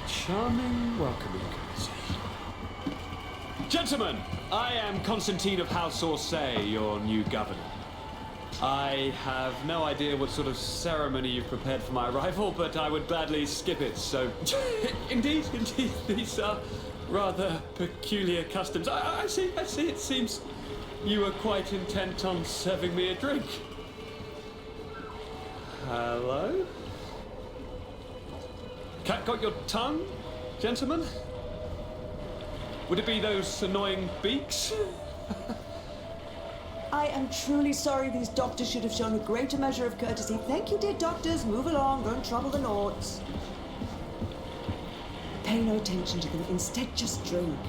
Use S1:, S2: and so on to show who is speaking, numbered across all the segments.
S1: charming welcoming committee. Gentlemen, I am Constantine of House Orsay, your new governor. I have no idea what sort of ceremony you've prepared for my arrival, but I would gladly skip it, so... Indeed, these are rather peculiar customs. I see, it seems you are quite intent on serving me a drink. Hello? Cat got your tongue, gentlemen? Would it be those annoying beaks?
S2: I am truly sorry. These doctors should have shown a greater measure of courtesy. Thank you, dear doctors. Move along, don't trouble the Nords. Pay no attention to them. Instead, just drink.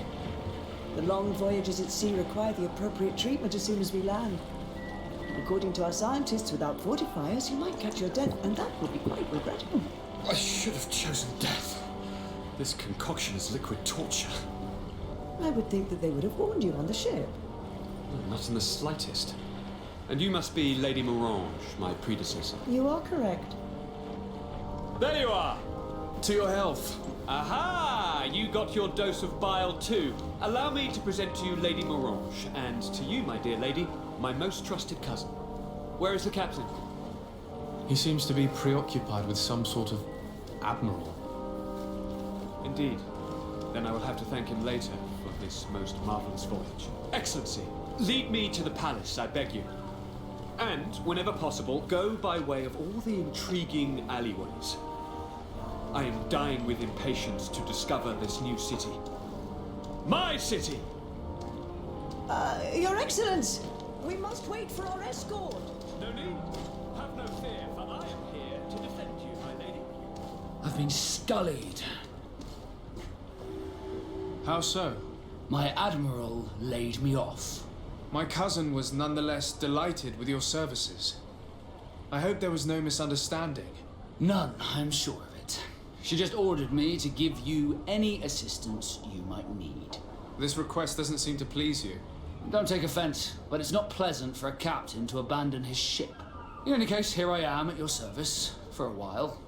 S2: The long voyages at sea require the appropriate treatment as soon as we land. According to our scientists, without fortifiers, you might catch your death, and that would be quite regrettable.
S1: I should have chosen death. This concoction is liquid torture.
S2: I would think that they would have warned you on the ship.
S1: Not in the slightest. And you must be Lady Morange, my predecessor.
S2: You are correct.
S1: There you are! To your health. Aha! You got your dose of bile too. Allow me to present to you Lady Morange, and to you, my dear lady, my most trusted cousin. Where is the captain?
S3: He seems to be preoccupied with some sort of admiral.
S1: Indeed. Then I will have to thank him later for this most marvelous voyage. Excellency, lead me to the palace, I beg you. And, whenever possible, go by way of all the intriguing alleyways. I am dying with impatience to discover this new city. My city!
S2: Your Excellence! We must wait for our escort!
S1: No need. Have no fear, for I am here to defend you, my lady.
S4: I've been scullied.
S3: How so?
S4: My admiral laid me off.
S3: My cousin was nonetheless delighted with your services. I hope there was no misunderstanding.
S4: None, I'm sure of it. She just ordered me to give you any assistance you might need.
S3: This request doesn't seem to please you.
S4: Don't take offense, but it's not pleasant for a captain to abandon his ship. In any case, here I am at your service, for a while.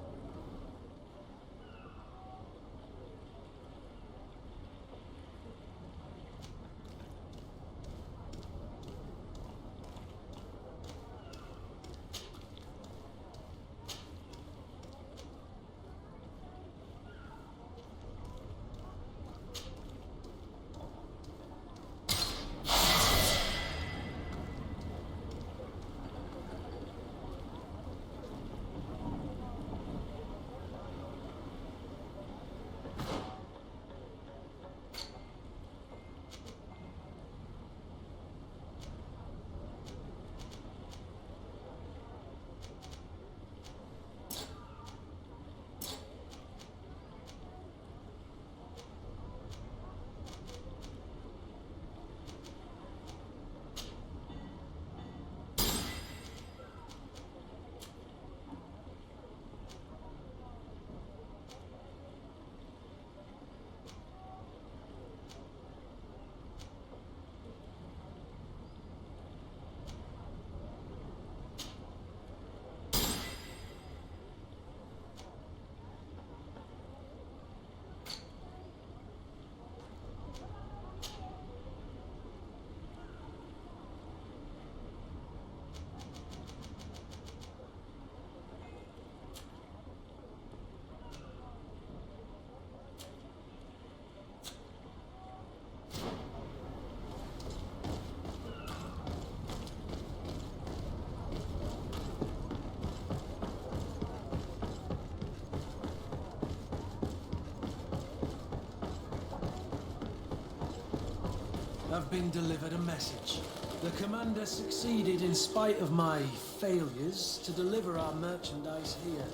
S5: I've been delivered a message. The commander succeeded, in spite of my failures, to deliver our merchandise here.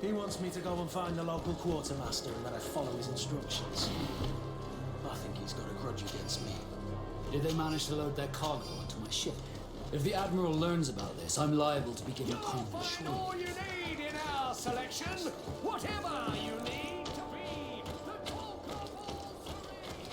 S5: He wants me to go and find the local quartermaster and that I follow his instructions. I think he's got a grudge against me.
S4: Did they manage to load their cargo onto my ship? If the admiral learns about this, I'm liable to be given punishment.
S6: Find all you need in our selection, whatever you need to be the talk of all three.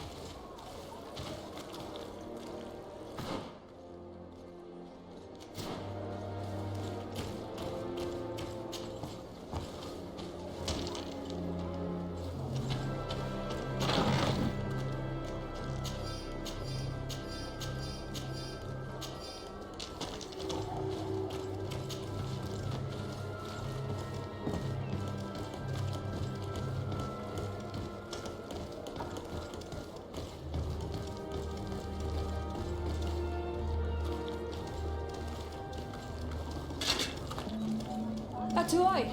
S7: Atuai.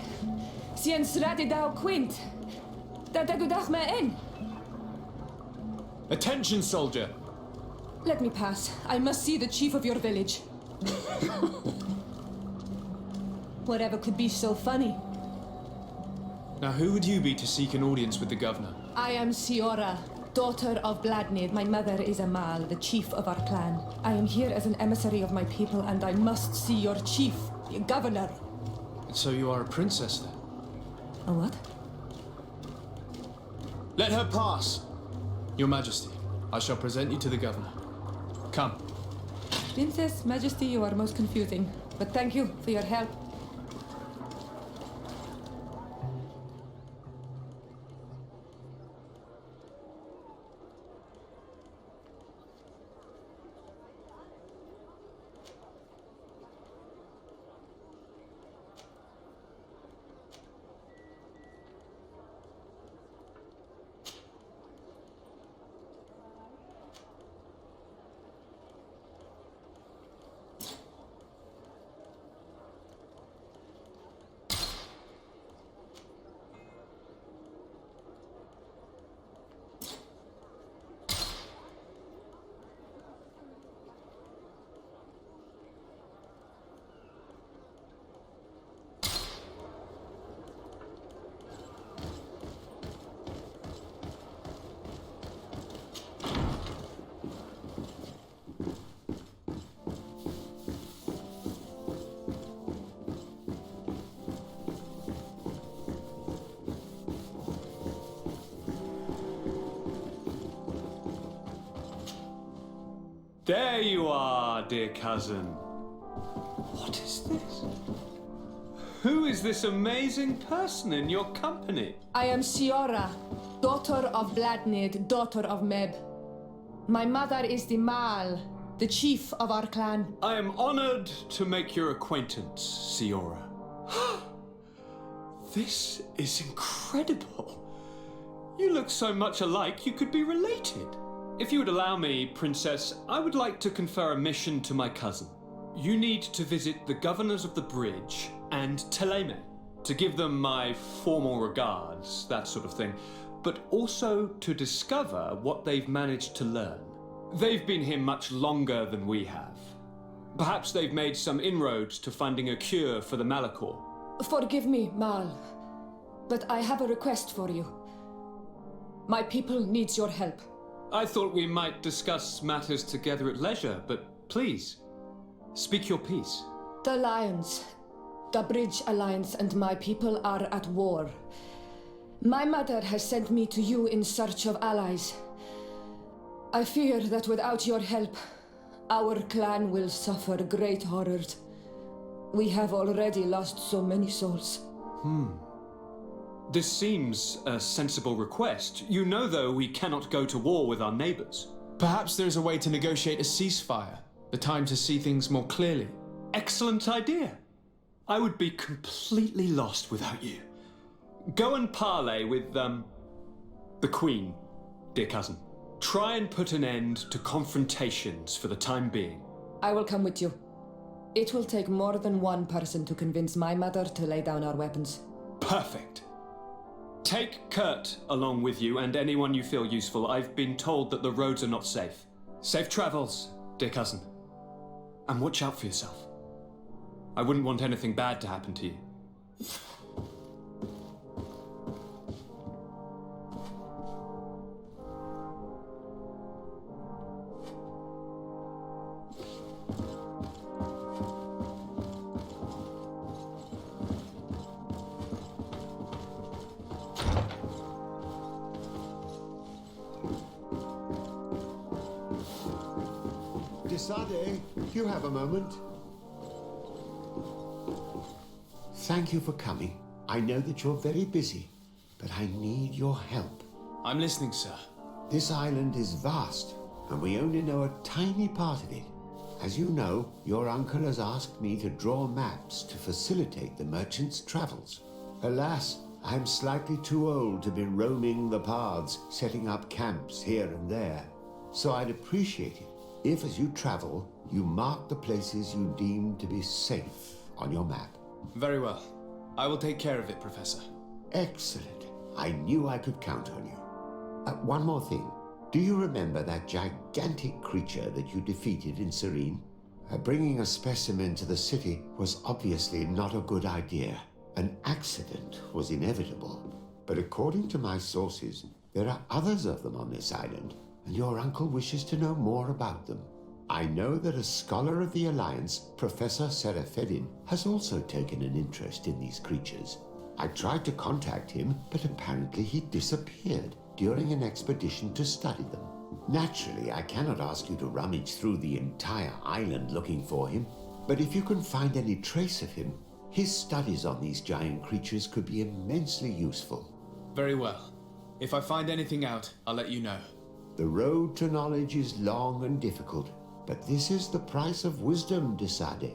S7: Sien sradi dau quint. Da dagudach me in.
S1: Attention, soldier!
S7: Let me pass. I must see the chief of your village. Whatever could be so funny?
S3: Now, who would you be to seek an audience with the governor?
S7: I am Siora, daughter of Bladnid. My mother is Amal, the chief of our clan. I am here as an emissary of my people, and I must see your chief, your governor.
S3: So you are a princess, then?
S7: A what?
S3: Let her pass! Your Majesty, I shall present you to the governor. Come.
S7: Princess, Majesty, you are most confusing. But thank you for your help.
S1: There you are, dear cousin. What is this? Who is this amazing person in your company?
S7: I am Siora, daughter of Bladnid, daughter of Meb. My mother is the Mal, the chief of our clan.
S1: I am honored to make your acquaintance, Siora. This is incredible. You look so much alike you could be related. If you would allow me, Princess, I would like to confer a mission to my cousin. You need to visit the governors of the bridge and Teleme to give them my formal regards, that sort of thing, but also to discover what they've managed to learn. They've been here much longer than we have. Perhaps they've made some inroads to finding a cure for the Malachor.
S7: Forgive me, Mal, but I have a request for you. My people needs your help.
S1: I thought we might discuss matters together at leisure, but please, speak your piece.
S7: The Alliance, the Bridge Alliance and my people are at war. My mother has sent me to you in search of allies. I fear that without your help, our clan will suffer great horrors. We have already lost so many souls.
S1: This seems a sensible request. You know, though, we cannot go to war with our neighbors.
S3: Perhaps there is a way to negotiate a ceasefire. The time to see things more clearly.
S1: Excellent idea. I would be completely lost without you. Go and parley with, the Queen, dear cousin. Try and put an end to confrontations for the time being.
S7: I will come with you. It will take more than one person to convince my mother to lay down our weapons.
S1: Perfect. Take Kurt along with you and anyone you feel useful. I've been told that the roads are not safe. Safe travels, dear cousin. And watch out for yourself. I wouldn't want anything bad to happen to you.
S8: Sade, do you have a moment? Thank you for coming. I know that you're very busy, but I need your help.
S3: I'm listening, sir.
S8: This island is vast, and we only know a tiny part of it. As you know, your uncle has asked me to draw maps to facilitate the merchants' travels. Alas, I'm slightly too old to be roaming the paths, setting up camps here and there. So I'd appreciate it if, as you travel, you mark the places you deem to be safe on your map.
S3: Very well. I will take care of it, Professor.
S8: Excellent. I knew I could count on you. One more thing. Do you remember that gigantic creature that you defeated in Serene? Bringing a specimen to the city was obviously not a good idea. An accident was inevitable. But according to my sources, there are others of them on this island, and your uncle wishes to know more about them. I know that a scholar of the Alliance, Professor Serafedin, has also taken an interest in these creatures. I tried to contact him, but apparently he disappeared during an expedition to study them. Naturally, I cannot ask you to rummage through the entire island looking for him, but if you can find any trace of him, his studies on these giant creatures could be immensely useful.
S3: Very well. If I find anything out, I'll let you know.
S8: The road to knowledge is long and difficult, but this is the price of wisdom, de Sade.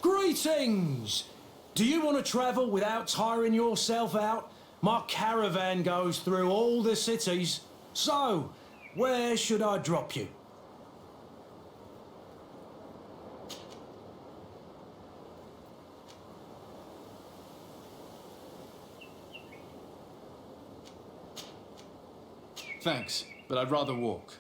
S5: Greetings! Do you want to travel without tiring yourself out? My caravan goes through all the cities. So, where should I drop you?
S3: Thanks, but I'd rather walk.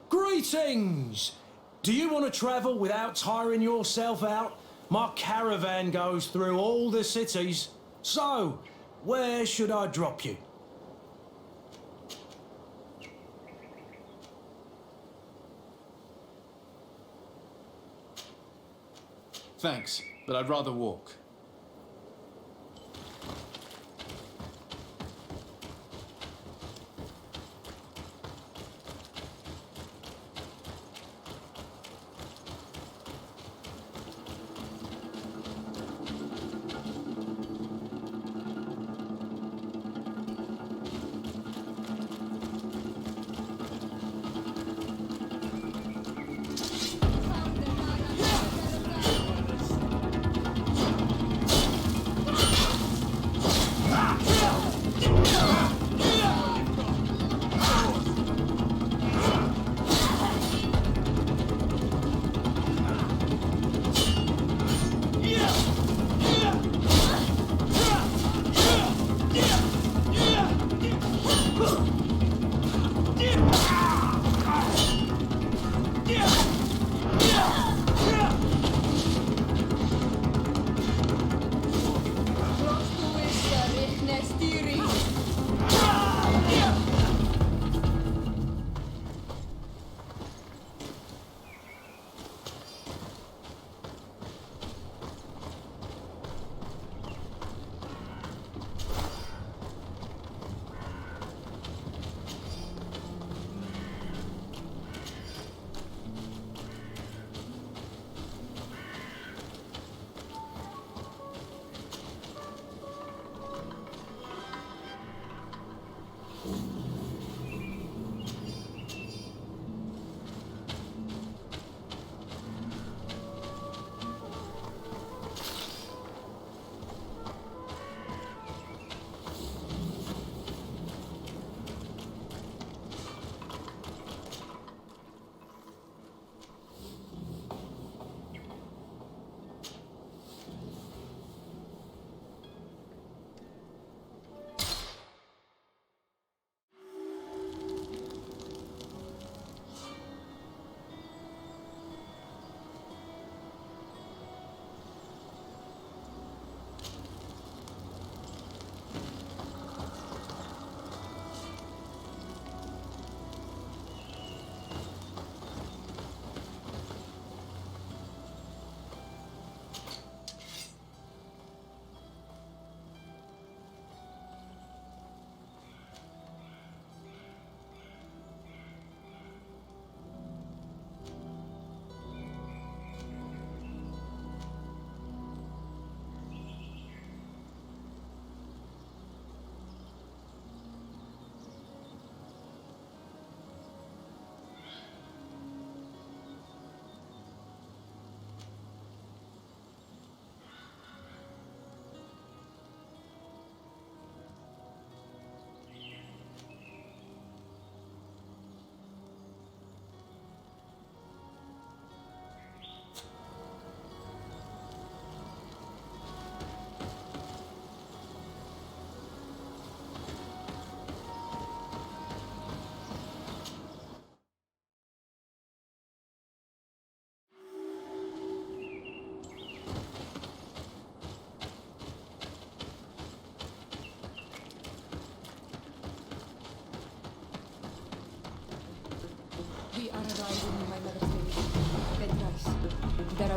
S5: Greetings! Do you want to travel without tiring yourself out? My caravan goes through all the cities. So, where should I drop you?
S3: Thanks, but I'd rather walk.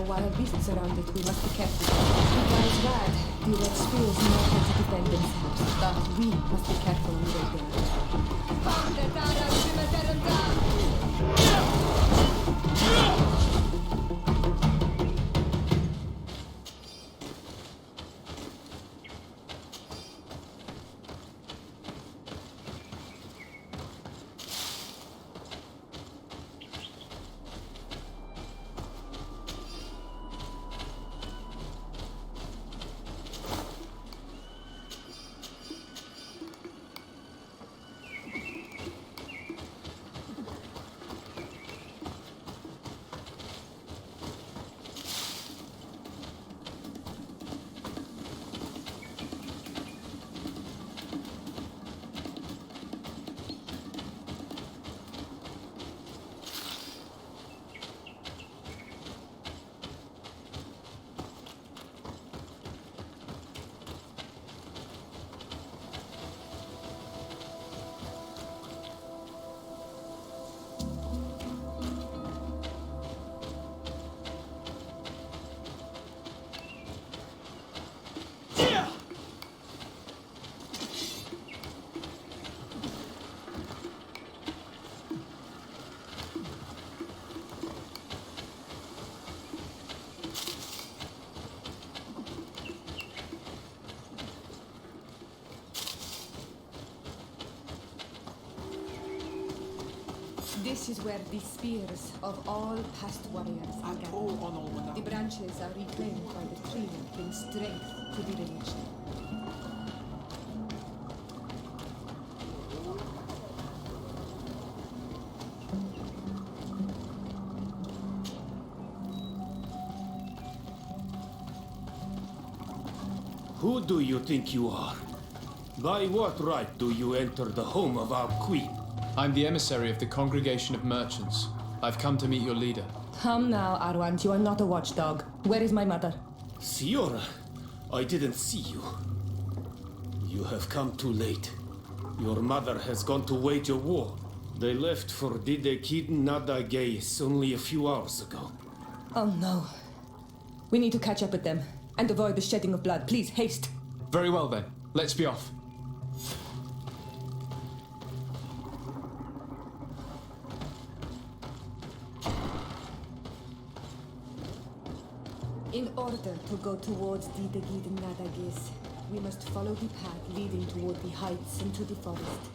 S7: wild beasts around it. We must be careful. It lies bad. The red spears know how to defend themselves, but we must be careful when we're This is where the spears of all past warriors are gathered. The branches are reclaimed by the tree, giving strength to the village.
S6: Who do you think you are? By what right do you enter the home of our queen?
S3: I'm the emissary of the Congregation of Merchants. I've come to meet your leader.
S7: Come now, Arwant, you are not a watchdog. Where is my mother?
S6: Siora, I didn't see you. You have come too late. Your mother has gone to wage a war. They left for Didekid Nadagais only a few hours ago.
S7: Oh no. We need to catch up with them and avoid the shedding of blood. Please, haste.
S3: Very well then. Let's be off.
S7: In order to go towards Didekid Nadagais, we must follow the path leading toward the heights into the forest.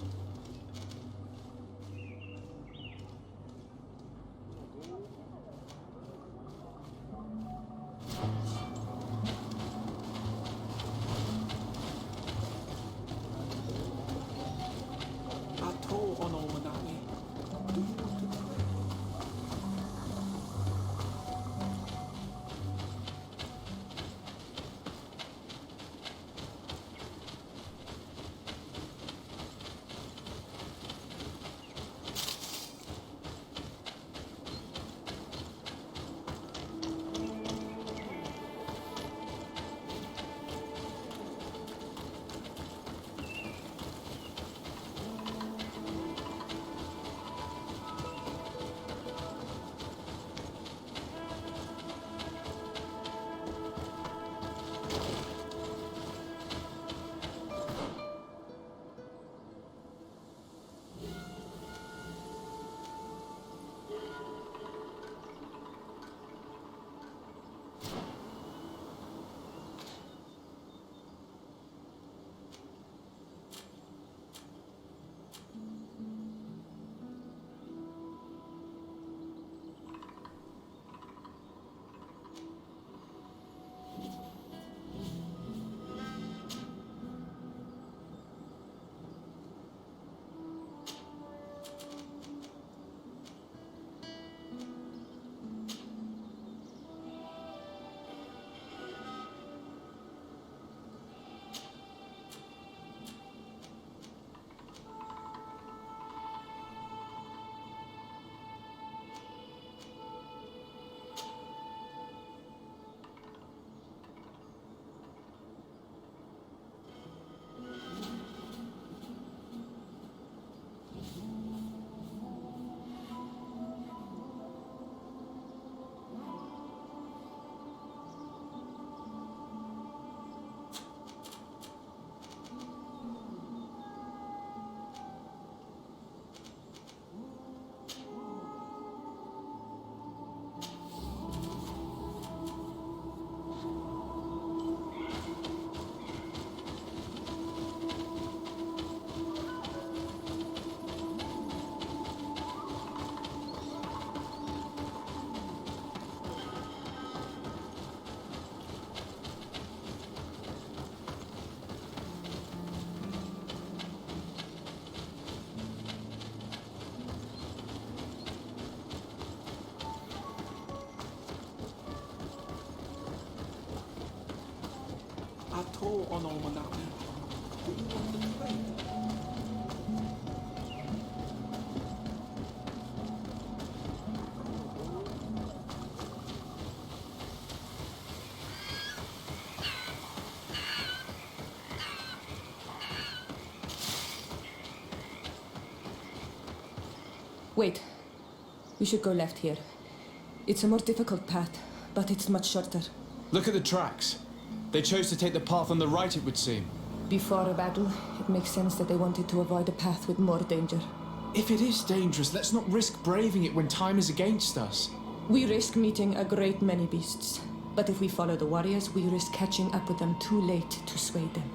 S3: call on Almanac.
S7: Wait. We should go left here. It's a more difficult path, but it's much shorter.
S3: Look at the tracks. They chose to take the path on the right, it would seem.
S7: Before a battle, it makes sense that they wanted to avoid a path with more danger.
S3: If it is dangerous, let's not risk braving it when time is against us.
S7: We risk meeting a great many beasts. But if we follow the warriors, we risk catching up with them too late to sway them.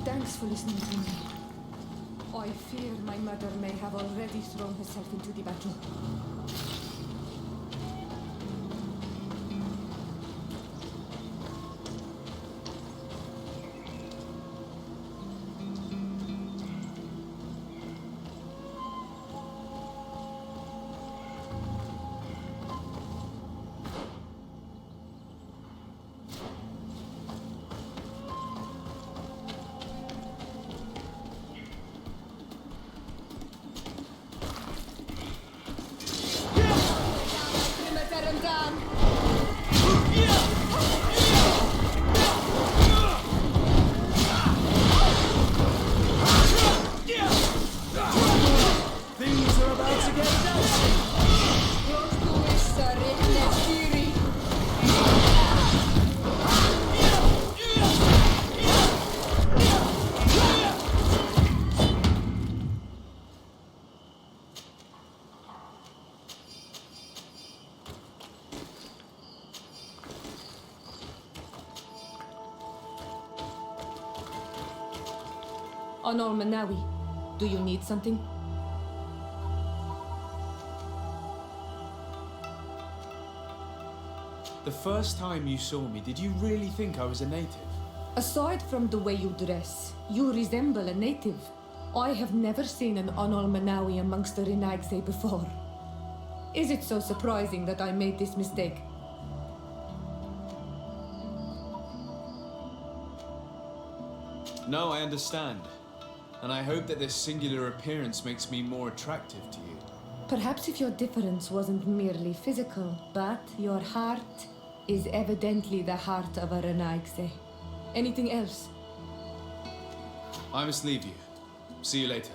S7: Thanks for listening to me. I fear my mother may have already thrown herself into the battle. Honor Manawi, do you need something?
S3: The first time you saw me, did you really think I was a native?
S7: Aside from the way you dress, you resemble a native. I have never seen an Honor Manawi amongst the Renaigse before. Is it so surprising that I made this mistake?
S3: No, I understand. And I hope that this singular appearance makes me more attractive to you.
S7: Perhaps if your difference wasn't merely physical, but your heart is evidently the heart of a Renaigse. Anything else?
S3: I must leave you. See you later.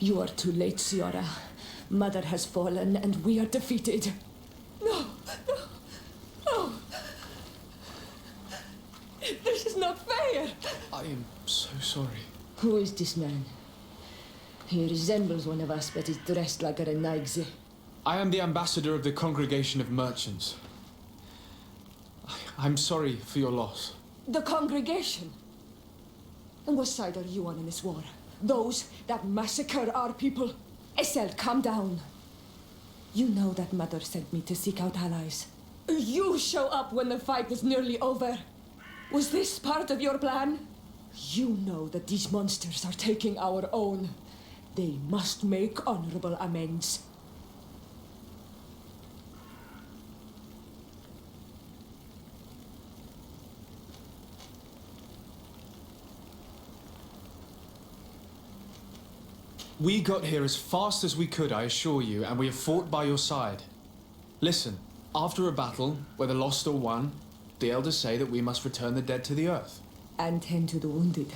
S7: You are too late, Ciara. Mother has fallen, and we are defeated. No, no, no. This is not fair.
S3: I am so sorry.
S7: Who is this man? He resembles one of us, but is dressed like a Renaigze.
S3: I am the ambassador of the Congregation of Merchants. I'm sorry for your loss.
S7: The congregation? And what side are you on in this war? Those that massacre our people? Essel, calm down. You know that Mother sent me to seek out allies. You show up when the fight was nearly over. Was this part of your plan? You know that these monsters are taking our own. They must make honorable amends.
S3: We got here as fast as we could, I assure you, and we have fought by your side. Listen, after a battle, whether lost or won, the elders say that we must return the dead to the earth.
S7: And tend to the wounded.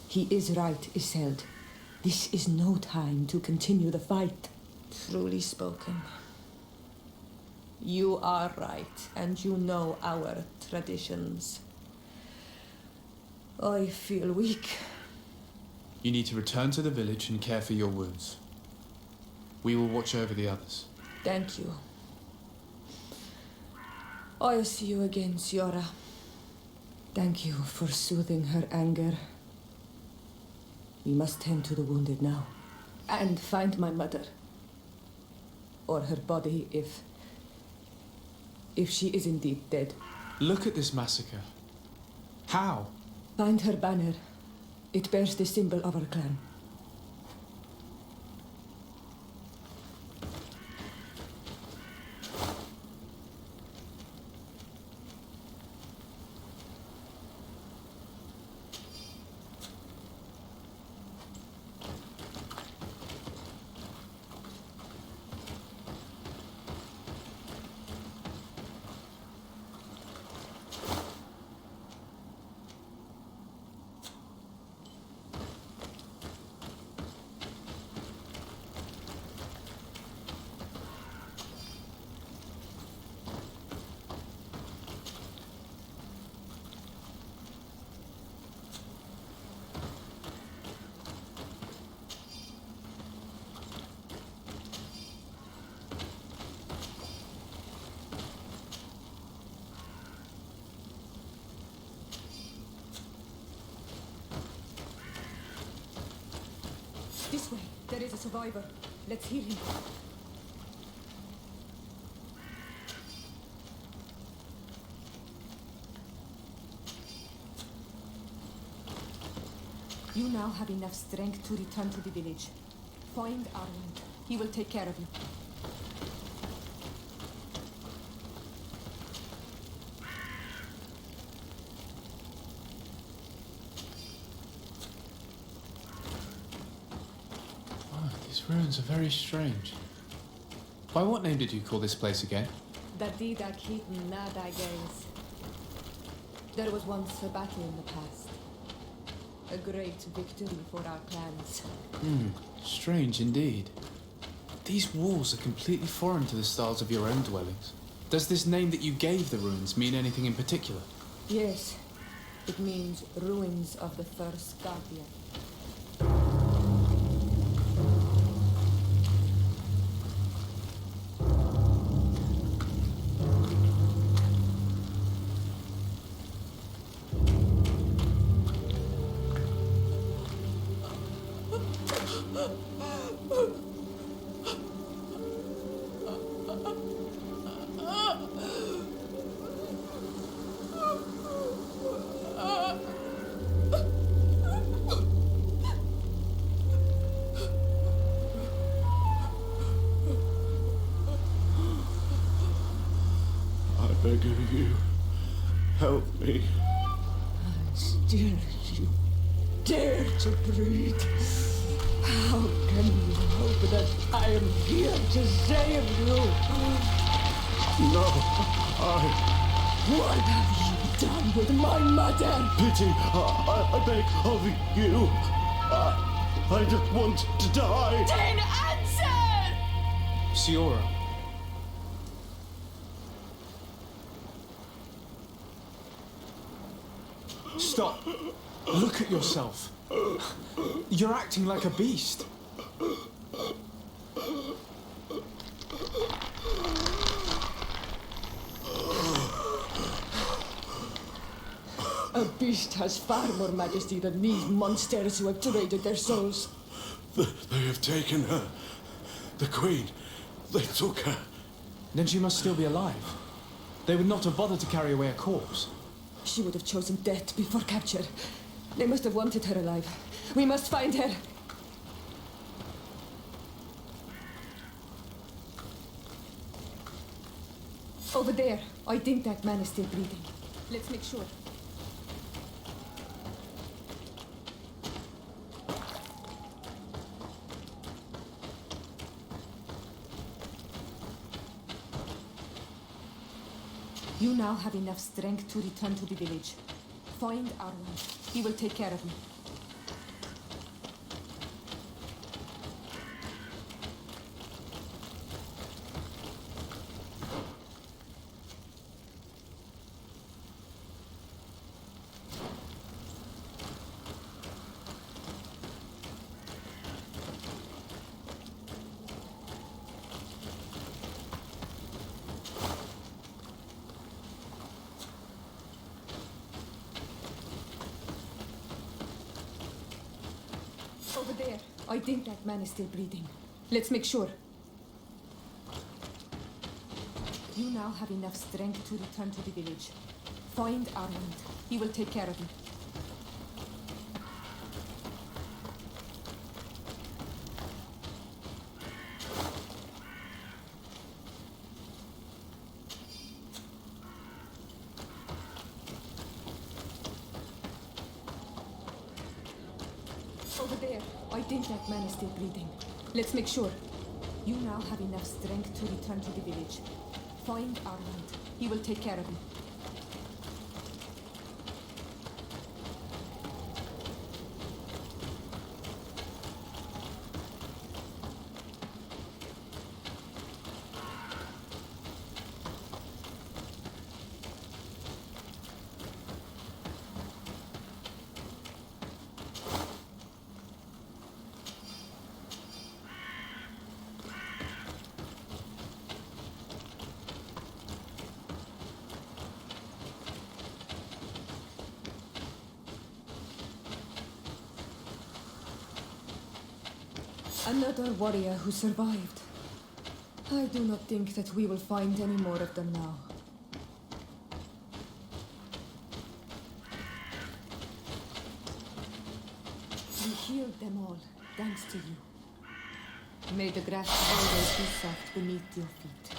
S7: He is right, Iseult. This is no time to continue the fight. Truly spoken. You are right, and you know our traditions. I feel weak.
S3: You need to return to the village and care for your wounds. We will watch over the others.
S7: Thank you. I'll see you again, Ciara. Thank you for soothing her anger. We must tend to the wounded now. And find my mother. Or her body, if she is indeed dead.
S3: Look at this massacre. How?
S7: Find her banner. It bears the symbol of our clan. This way. There is a survivor. Let's heal him. You now have enough strength to return to the village. Find Arwen. He will take care of you.
S3: These ruins are very strange. By what name did you call this place again?
S7: There was once a battle in the past. A great victory for our clans.
S3: Strange indeed. These walls are completely foreign to the styles of your own dwellings. Does this name that you gave the ruins mean anything in particular?
S7: Yes. It means ruins of the first guardian.
S6: I beg of you, help me.
S7: Still you dare to breathe. How can you hope that I am here to save you?
S6: No,
S7: What have you done with my mother?
S6: pity, I beg of you. I don't want to die.
S7: Then answer!
S3: Siora. Stop. Look at yourself. You're acting like a beast.
S7: A beast has far more majesty than these monsters who have traded their souls.
S6: They have taken her. The Queen. They took her.
S3: Then she must still be alive. They would not have bothered to carry away a corpse.
S7: She would have chosen death before capture. They must have wanted her alive. We must find her. Over there. I think that man is still breathing. Let's make sure. You now have enough strength to return to the village. Find Arwen. He will take care of you. Over there. I think that man is still breathing. Let's make sure. You now have enough strength to return to the village. Find Arwen. He will take care of you. Over there. I think that man is still breathing. Let's make sure. You now have enough strength to return to the village. Find Arwen. He will take care of you. Another warrior who survived. I do not think that we will find any more of them now. We healed them all, thanks to you. May the grass always be soft beneath your feet.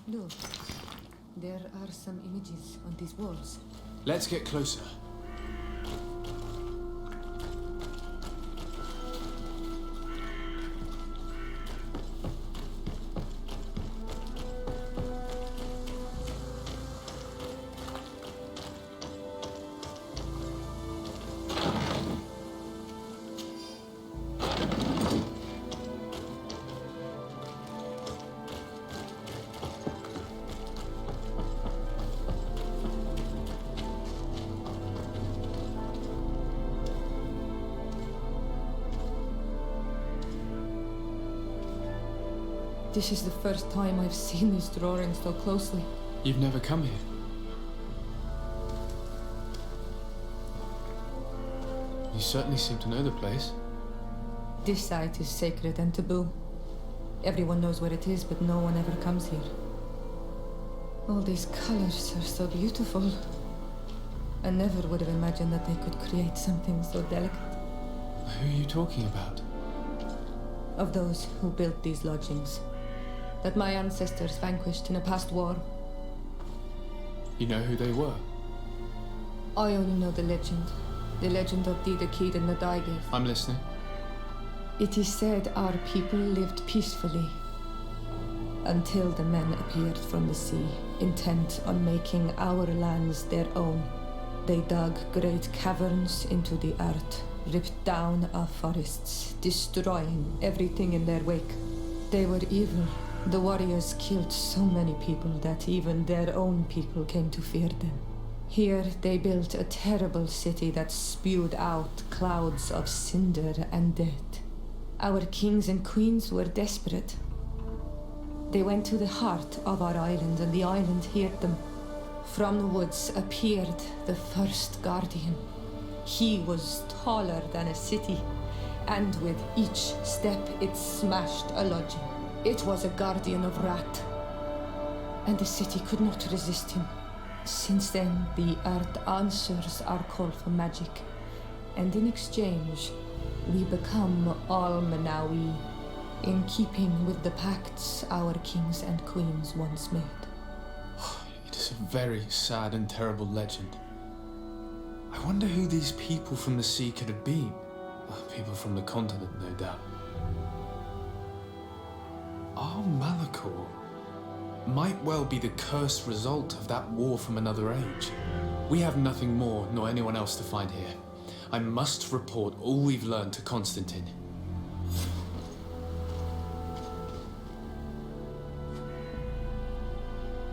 S7: Look, there are some images on these walls.
S3: Let's get closer.
S7: This is the first time I've seen these drawings so closely.
S3: You've never come here. You certainly seem to know the place.
S7: This site is sacred and taboo. Everyone knows where it is, but no one ever comes here. All these colors are so beautiful. I never would have imagined that they could create something so delicate.
S3: Who are you talking about?
S7: Of those who built these lodgings, that my ancestors vanquished in a past war.
S3: You know who they were?
S7: I only know the legend of Dida Kid and the Daigith.
S3: I'm listening.
S7: It is said our people lived peacefully until the men appeared from the sea, intent on making our lands their own. They dug great caverns into the earth, ripped down our forests, destroying everything in their wake. They were evil. The warriors killed so many people that even their own people came to fear them. Here they built a terrible city that spewed out clouds of cinder and death. Our kings and queens were desperate. They went to the heart of our island, and the island heard them. From the woods appeared the first guardian. He was taller than a city, and with each step it smashed a lodging. It was a guardian of Rat, and the city could not resist him. Since then, the earth answers our call for magic, and in exchange, we become all Manawi, in keeping with the pacts our kings and queens once made.
S3: It is a very sad and terrible legend. I wonder who these people from the sea could have been. People from the continent, no doubt. Our Malachor might well be the cursed result of that war from another age. We have nothing more nor anyone else to find here. I must report all we've learned to Constantine.